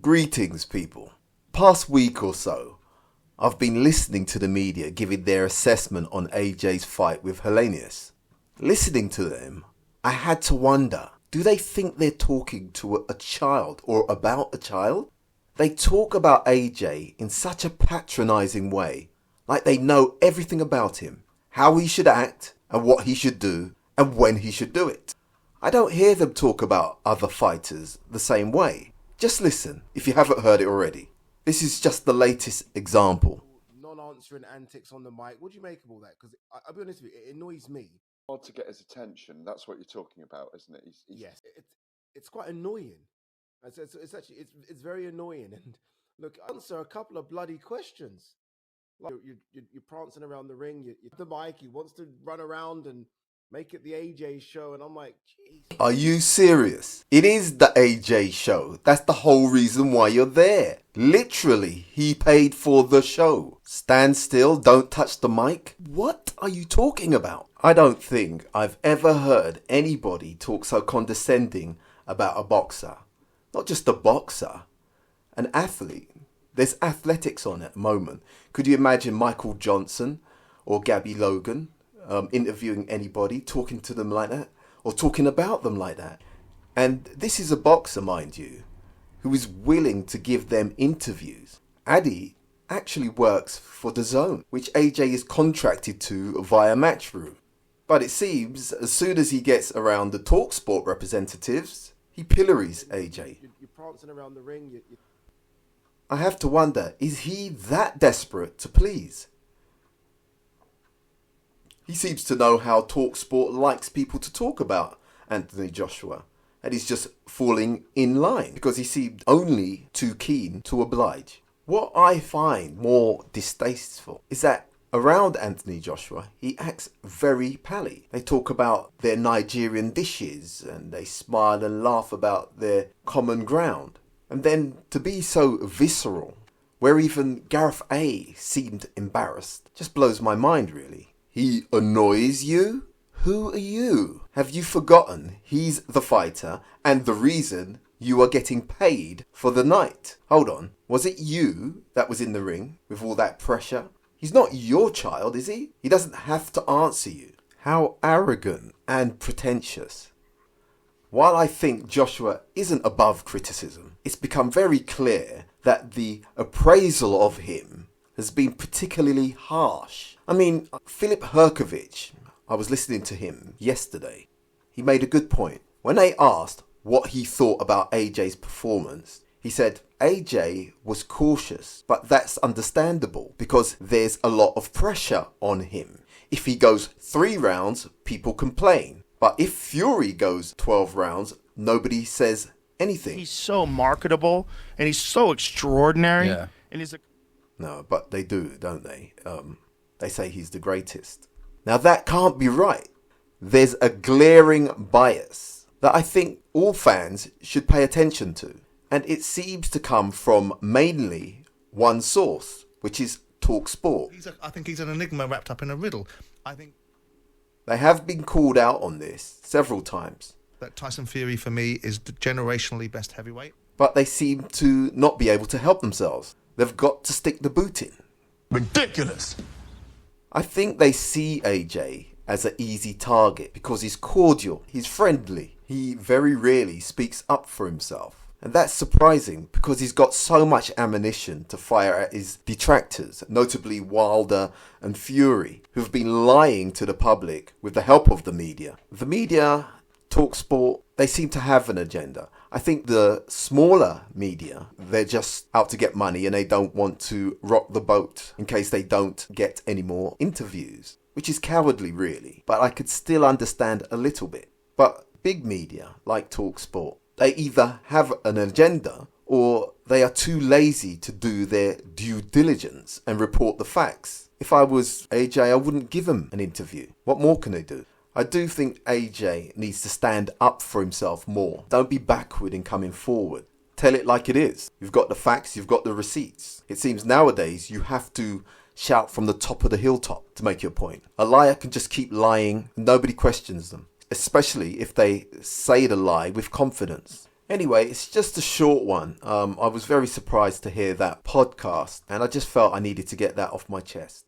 Greetings, people. Past week or so, I've been listening to the media giving their assessment on AJ's fight with Hellenius. Listening to them, I had to wonder, do they think they're talking to a child or about a child? They talk about AJ in such a patronising way, like they know everything about him, how he should act and what he should do and when he should do it. I don't hear them talk about other fighters the same way. Just listen, if you haven't heard it already. This is just the latest example. Non-answering antics on the mic. What do you make of all that? Because I'll be honest with you, it annoys me. Hard to get his attention. That's what you're talking about, isn't it? Yes, it's quite annoying. It's actually it's very annoying. And look, answer a couple of bloody questions. Like you're prancing around the ring. You the mic. He wants to run around and make it the AJ show, and I'm like, jeez. Are you serious? It is the AJ show. That's the whole reason why you're there. Literally, he paid for the show. Stand still, don't touch the mic. What are you talking about? I don't think I've ever heard anybody talk so condescending about a boxer. Not just a boxer, an athlete. There's athletics on at the moment. Could you imagine Michael Johnson or Gabby Logan interviewing anybody, talking to them like that, or talking about them like that? And this is a boxer, mind you, who is willing to give them interviews. Addy actually works for the Zone, which AJ is contracted to via Matchroom. But it seems as soon as he gets around the TalkSport representatives, he pillories AJ. You're prancing around the ring. I have to wonder, is he that desperate to please? He seems to know how TalkSport likes people to talk about Anthony Joshua, and he's just falling in line because he seemed only too keen to oblige. What I find more distasteful is that around Anthony Joshua, he acts very pally. They talk about their Nigerian dishes and they smile and laugh about their common ground. And then to be so visceral, where even Gareth A seemed embarrassed, just blows my mind really. He annoys you? Who are you? Have you forgotten he's the fighter and the reason you are getting paid for the night? Hold on, was it you that was in the ring with all that pressure? He's not your child, is he? He doesn't have to answer you. How arrogant and pretentious. While I think Joshua isn't above criticism, it's become very clear that the appraisal of him has been particularly harsh. I mean, Filip Hrgović, I was listening to him yesterday. He made a good point. When they asked what he thought about AJ's performance, he said AJ was cautious, but that's understandable because there's a lot of pressure on him. If he goes 3 rounds, people complain. But if Fury goes 12 rounds, nobody says anything. He's so marketable and he's so extraordinary. Yeah. And he's a... No, but they do, don't they? They say he's the greatest. Now that can't be right. There's a glaring bias that I think all fans should pay attention to. And it seems to come from mainly one source, which is TalkSport. I think he's an enigma wrapped up in a riddle. I think They have been called out on this several times. that Tyson Fury, for me, is the generationally best heavyweight. But they seem to not be able to help themselves. They've got to stick the boot in. Ridiculous. I think they see AJ as an easy target because he's cordial, he's friendly. He very rarely speaks up for himself. And that's surprising because he's got so much ammunition to fire at his detractors, notably Wilder and Fury, who've been lying to the public with the help of the media. The media, TalkSport, they seem to have an agenda. I think the smaller media, they're just out to get money and they don't want to rock the boat in case they don't get any more interviews, which is cowardly really, but I could still understand a little bit. But big media like TalkSport, they either have an agenda or They are too lazy to do their due diligence and report the facts. If I was AJ, I wouldn't give him an interview. What more can they do? I do think AJ needs to stand up for himself more. Don't be backward in coming forward. Tell it like it is. You've got the facts, you've got the receipts. It seems nowadays you have to shout from the top of the hilltop to make your point. A liar can just keep lying and nobody questions them, especially if they say the lie with confidence. Anyway, it's just a short one. I was very surprised to hear that podcast and I just felt I needed to get that off my chest.